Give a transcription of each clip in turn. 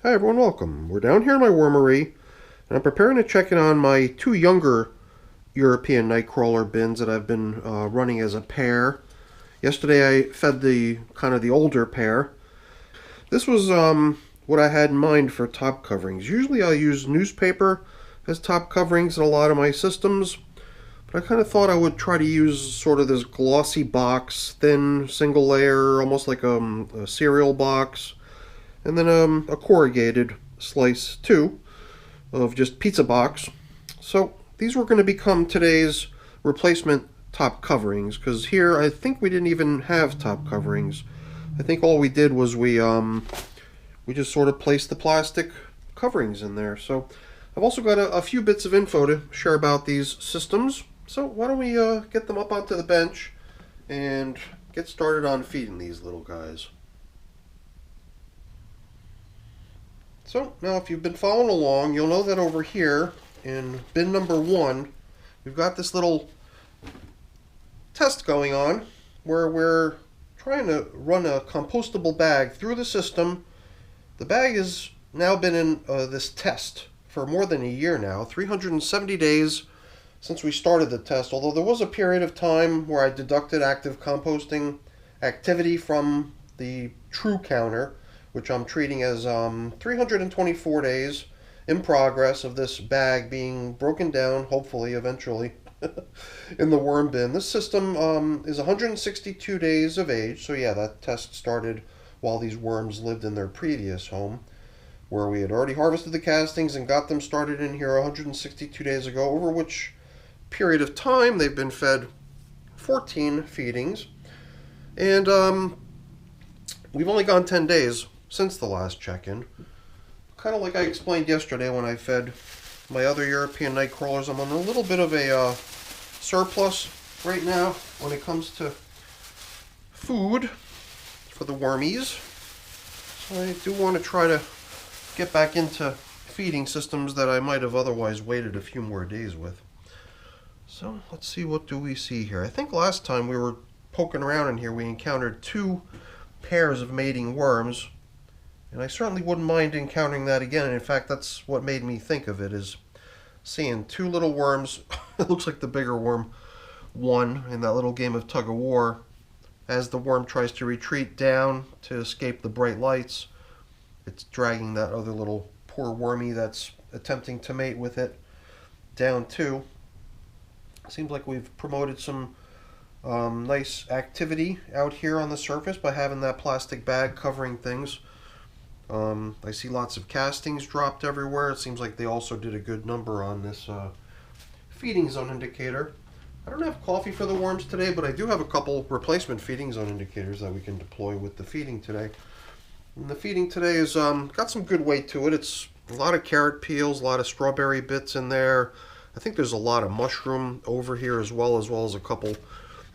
Hi everyone, welcome. We're down here in my wormery, and I'm preparing to check in on my two younger European Nightcrawler bins that I've been running as a pair. Yesterday I fed the kind of the older pair. This was what I had in mind for top coverings. Usually I use newspaper as top coverings in a lot of my systems, but I kind of thought I would try to use sort of this glossy box, thin, single layer, almost like a cereal box, and then a corrugated slice too of just pizza box. So these were going to become today's replacement top coverings because here I think we didn't even have top coverings. I think all we did was we just sort of placed the plastic coverings in there. So I've also got a few bits of info to share about these systems. So why don't we get them up onto the bench and get started on feeding these little guys. So now if you've been following along, you'll know that over here in bin number 1, we've got this little test going on where we're trying to run a compostable bag through the system. The bag has now been in this test for more than a year now, 370 days since we started the test, although there was a period of time where I deducted active composting activity from the true counter, which I'm treating as 324 days in progress of this bag being broken down, hopefully, eventually, in the worm bin. This system is 162 days of age, so yeah, that test started while these worms lived in their previous home, where we had already harvested the castings and got them started in here 162 days ago, over which period of time they've been fed 14 feedings. And we've only gone 10 days since the last check-in. Kind of like I explained yesterday when I fed my other European night crawlers, I'm on a little bit of a surplus right now when it comes to food for the wormies. So I do want to try to get back into feeding systems that I might have otherwise waited a few more days with. So let's see, what do we see here? I think last time we were poking around in here we encountered two pairs of mating worms, and I certainly wouldn't mind encountering that again. And in fact, that's what made me think of it, is seeing two little worms. It looks like the bigger worm won in that little game of tug of war. As the worm tries to retreat down to escape the bright lights, it's dragging that other little poor wormy that's attempting to mate with it down too. Seems like we've promoted some nice activity out here on the surface by having that plastic bag covering things. I see lots of castings dropped everywhere. It seems like they also did a good number on this feeding zone indicator. I don't have coffee for the worms today, but I do have a couple replacement feeding zone indicators that we can deploy with the feeding today. And the feeding today has got some good weight to it. It's a lot of carrot peels, a lot of strawberry bits in there. I think there's a lot of mushroom over here as well as a couple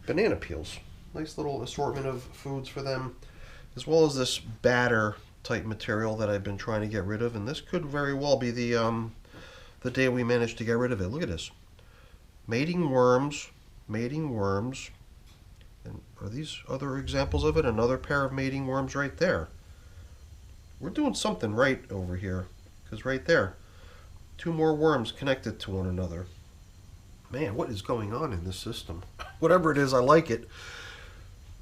banana peels. Nice little assortment of foods for them, as well as this batter type material that I've been trying to get rid of, and this could very well be the day we manage to get rid of it. Look at this. Mating worms. And are these other examples of it? Another pair of mating worms right there. We're doing something right over here, because right there, two more worms connected to one another. Man, what is going on in this system? Whatever it is, I like it.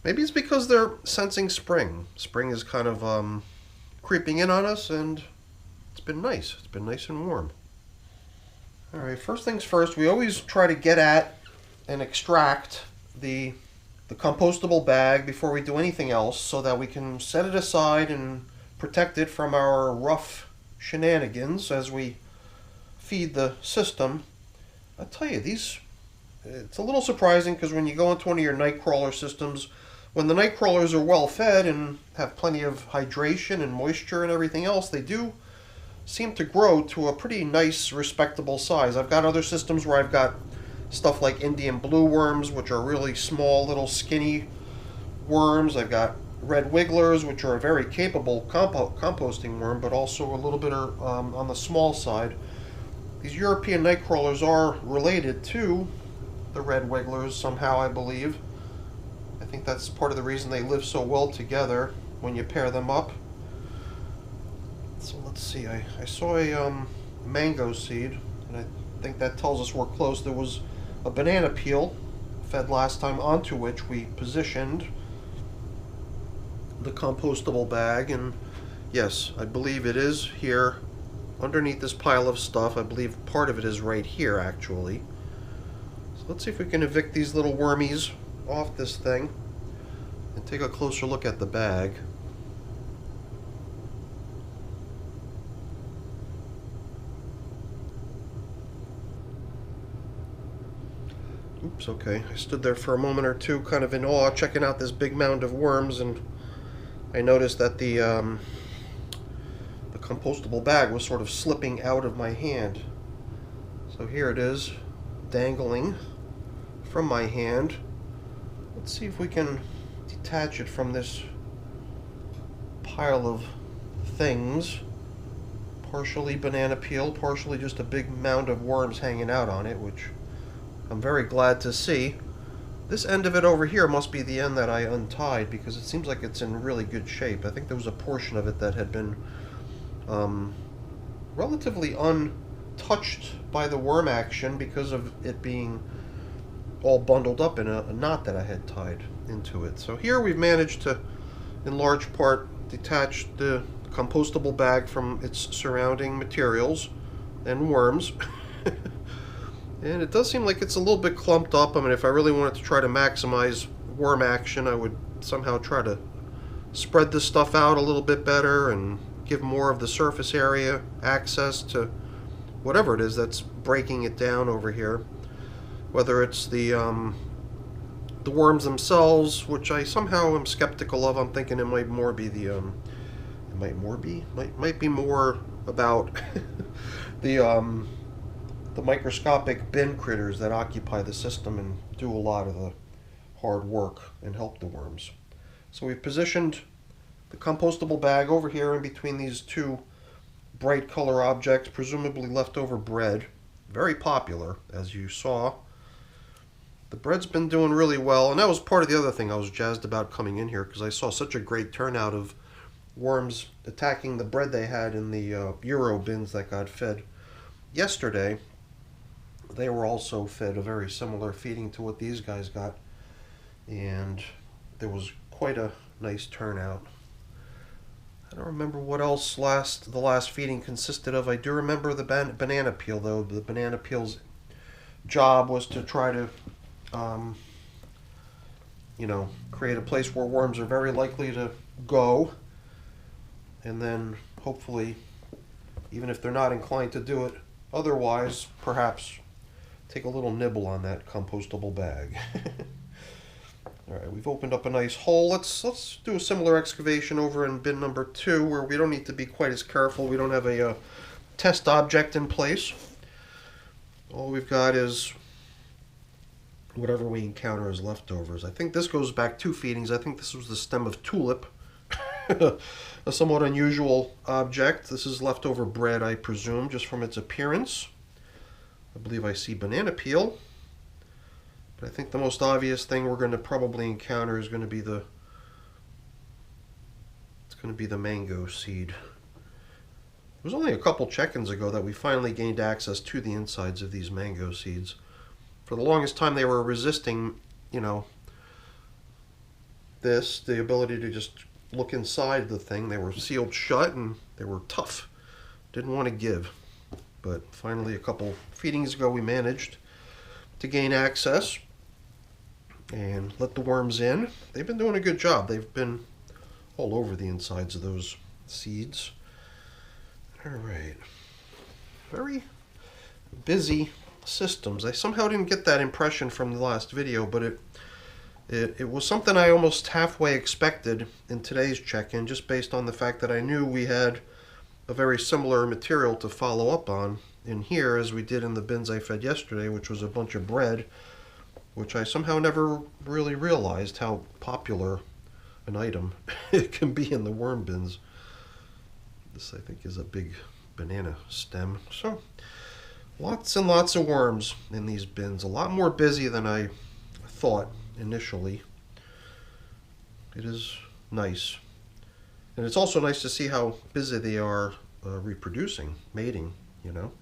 Maybe it's because they're sensing spring. Spring is kind of creeping in on us, and it's been nice. It's been nice and warm. All right, first things first, we always try to get at and extract the compostable bag before we do anything else, so that we can set it aside and protect it from our rough shenanigans as we feed the system. I tell you, it's a little surprising, because when you go into one of your night crawler systems, when the night crawlers are well fed and have plenty of hydration and moisture and everything else, they do seem to grow to a pretty nice, respectable size. I've got other systems where I've got stuff like Indian blue worms, which are really small, little skinny worms. I've got red wigglers, which are a very capable composting worm, but also a little bit on the small side. These European night crawlers are related to the red wigglers somehow, I believe. I think that's part of the reason they live so well together when you pair them up. So let's see, I saw a mango seed, and I think that tells us we're close. There was a banana peel fed last time, onto which we positioned the compostable bag, and yes, I believe it is here underneath this pile of stuff. I believe part of it is right here, actually. So let's see if we can evict these little wormies off this thing and take a closer look at the bag. Oops, okay. I stood there for a moment or two kind of in awe, checking out this big mound of worms, and I noticed that the compostable bag was sort of slipping out of my hand. So here it is, dangling from my hand. Let's see if we can detach it from this pile of things. Partially banana peel, partially just a big mound of worms hanging out on it, which I'm very glad to see. This end of it over here must be the end that I untied, because it seems like it's in really good shape. I think there was a portion of it that had been relatively untouched by the worm action because of it being all bundled up in a knot that I had tied into it. So here we've managed to, in large part, detach the compostable bag from its surrounding materials and worms. And it does seem like it's a little bit clumped up. I mean, if I really wanted to try to maximize worm action, I would somehow try to spread this stuff out a little bit better and give more of the surface area access to whatever it is that's breaking it down over here. Whether it's the worms themselves, which I somehow am skeptical of. I'm thinking it might more be the might be more about the microscopic bin critters that occupy the system and do a lot of the hard work and help the worms. So we've positioned the compostable bag over here in between these two bright color objects, presumably leftover bread. Very popular, as you saw. The bread's been doing really well, and that was part of the other thing I was jazzed about coming in here, because I saw such a great turnout of worms attacking the bread they had in the Euro bins that got fed yesterday. They were also fed a very similar feeding to what these guys got, and there was quite a nice turnout. I don't remember what else the last feeding consisted of. I do remember the banana peel, though. The banana peel's job was to try to create a place where worms are very likely to go, and then hopefully, even if they're not inclined to do it otherwise, perhaps take a little nibble on that compostable bag. Alright, we've opened up a nice hole. Let's do a similar excavation over in bin number 2, where we don't need to be quite as careful. We don't have a test object in place. All we've got is whatever we encounter as leftovers. I think this goes back 2 feedings. I think this was the stem of tulip. A somewhat unusual object. This is leftover bread, I presume, just from its appearance. I believe I see banana peel. But I think the most obvious thing we're going to probably encounter is going to be the mango seed. It was only a couple check-ins ago that we finally gained access to the insides of these mango seeds. For the longest time they were resisting, the ability to just look inside the thing. They were sealed shut and they were tough. Didn't want to give. But finally, a couple feedings ago, we managed to gain access and let the worms in. They've been doing a good job. They've been all over the insides of those seeds. All right. Very busy systems. I somehow didn't get that impression from the last video, but it was something I almost halfway expected in today's check-in, just based on the fact that I knew we had a very similar material to follow up on in here as we did in the bins I fed yesterday, which was a bunch of bread, which I somehow never really realized how popular an item it can be in the worm bins. This, I think, is a big banana stem. So, lots and lots of worms in these bins. A lot more busy than I thought initially. It is nice. And it's also nice to see how busy they are reproducing, mating, you know.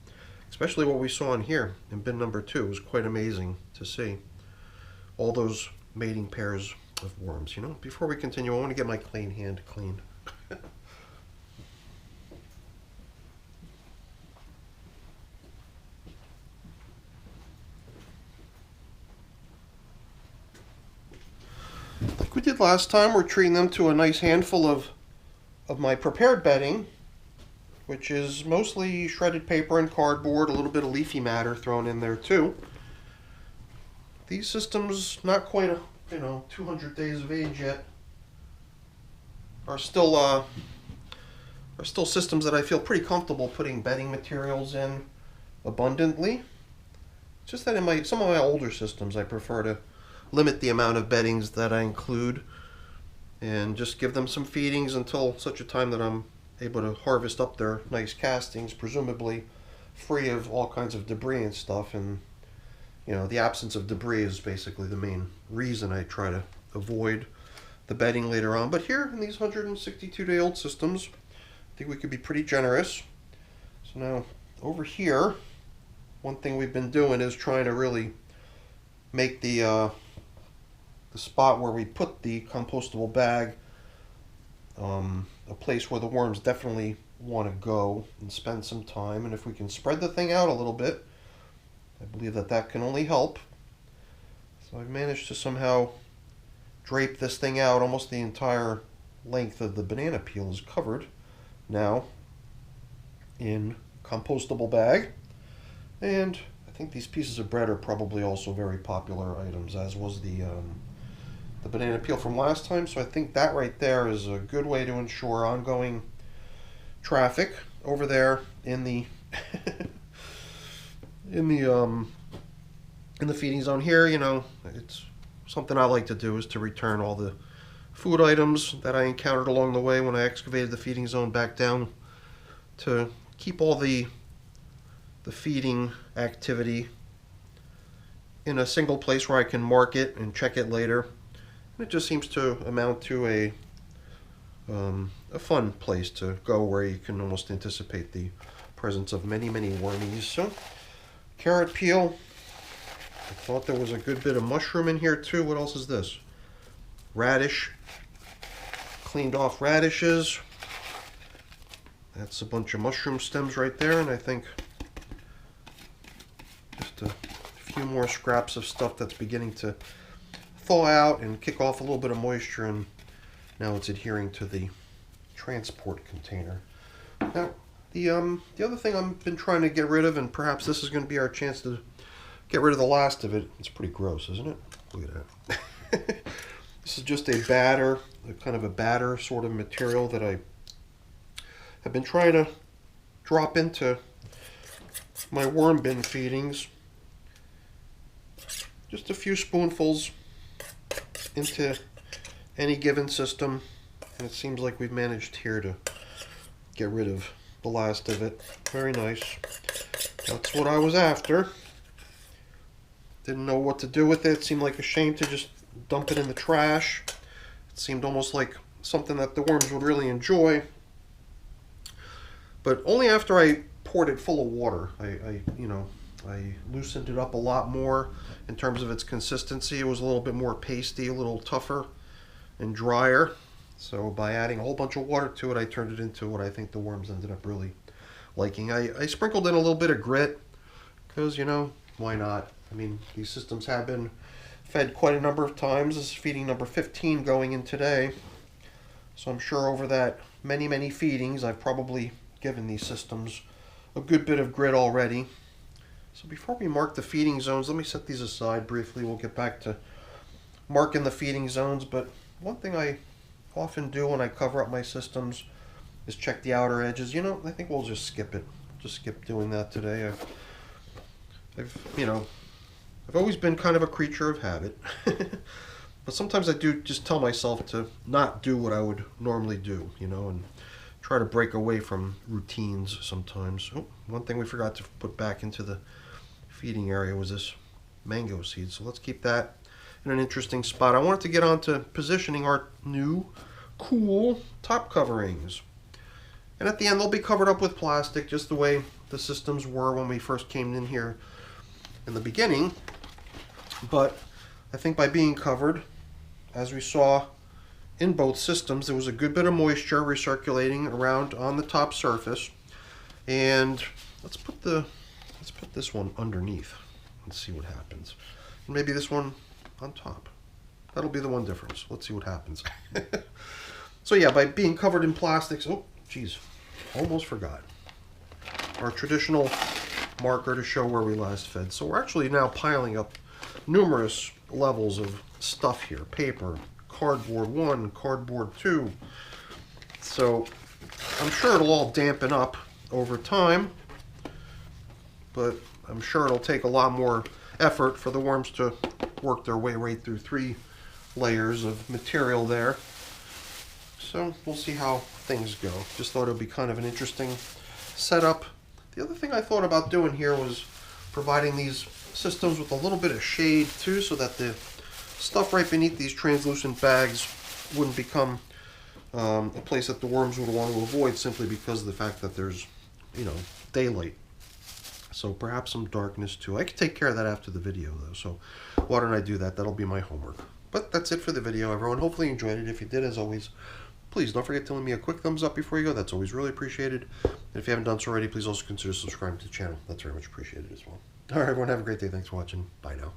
Especially what we saw in here in bin number 2. It was quite amazing to see all those mating pairs of worms. You know, before we continue, I want to get my clean hand clean. Like we did last time, we're treating them to a nice handful of my prepared bedding, which is mostly shredded paper and cardboard, a little bit of leafy matter thrown in there too. These systems, not quite 200 days of age yet, are still systems that I feel pretty comfortable putting bedding materials in abundantly. It's just that in some of my older systems, I prefer to limit the amount of beddings that I include and just give them some feedings until such a time that I'm able to harvest up their nice castings, presumably free of all kinds of debris and stuff. And the absence of debris is basically the main reason I try to avoid the bedding later on. But here in these 162-day-old systems, I think we could be pretty generous. So now over here, one thing we've been doing is trying to really make the spot where we put the compostable bag a place where the worms definitely want to go and spend some time. And if we can spread the thing out a little bit, I believe that can only help. So I've managed to somehow drape this thing out. Almost the entire length of the banana peel is covered now in compostable bag. And I think these pieces of bread are probably also very popular items, as was the banana peel from last time. So I think that right there is a good way to ensure ongoing traffic over there in the in the feeding zone here. It's something I like to do, is to return all the food items that I encountered along the way when I excavated the feeding zone back down, to keep all the feeding activity in a single place where I can mark it and check it later. And it just seems to amount to a fun place to go, where you can almost anticipate the presence of many, many wormies. So, carrot peel. I thought there was a good bit of mushroom in here too. What else is this? Radish. Cleaned off radishes. That's a bunch of mushroom stems right there, and I think just a few more scraps of stuff that's beginning to thaw out and kick off a little bit of moisture, and now it's adhering to the transport container. Now, the other thing I've been trying to get rid of, and perhaps this is going to be our chance to get rid of the last of it. It's pretty gross, isn't it? Look at that. This is just a batter, kind of a batter sort of material that I have been trying to drop into my worm bin feedings. Just a few spoonfuls into any given system, and it seems like we've managed here to get rid of the last of it. Very nice. That's what I was after. Didn't know what to do with it. It seemed like a shame to just dump it in the trash. It seemed almost like something that the worms would really enjoy. But only after I poured it full of water. I loosened it up a lot more in terms of its consistency. It was a little bit more pasty, a little tougher and drier. So by adding a whole bunch of water to it, I turned it into what I think the worms ended up really liking. I sprinkled in a little bit of grit because, why not? I mean, these systems have been fed quite a number of times. This is feeding number 15 going in today. So I'm sure over that many, many feedings, I've probably given these systems a good bit of grit already. So before we mark the feeding zones, let me set these aside briefly. We'll get back to marking the feeding zones. But one thing I often do when I cover up my systems is check the outer edges. I think we'll just skip it. Just skip doing that today. I've always been kind of a creature of habit. But sometimes I do just tell myself to not do what I would normally do, and try to break away from routines sometimes. Oh, one thing we forgot to put back into the feeding area was this mango seed. So let's keep that in an interesting spot. I wanted to get on to positioning our new cool top coverings. And at the end, they'll be covered up with plastic, just the way the systems were when we first came in here in the beginning. But I think by being covered, as we saw in both systems, there was a good bit of moisture recirculating around on the top surface. And let's put this one underneath and see what happens. Maybe this one on top. That'll be the one difference. Let's see what happens. So yeah, by being covered in plastics, oh geez, almost forgot. Our traditional marker to show where we last fed. So we're actually now piling up numerous levels of stuff here. Paper, cardboard 1, cardboard 2. So I'm sure it'll all dampen up over time, but I'm sure it'll take a lot more effort for the worms to work their way right through 3 layers of material there. So we'll see how things go. Just thought it would be kind of an interesting setup. The other thing I thought about doing here was providing these systems with a little bit of shade too, so that the stuff right beneath these translucent bags wouldn't become a place that the worms would want to avoid, simply because of the fact that there's, you know, daylight. So perhaps some darkness too. I could take care of that after the video though, so why don't I do that? That'll be my homework. But that's it for the video, everyone. Hopefully you enjoyed it. If you did, as always, please don't forget to leave me a quick thumbs up before you go. That's always really appreciated. And if you haven't done so already, please also consider subscribing to the channel. That's very much appreciated as well. All right, everyone, have a great day. Thanks for watching. Bye now.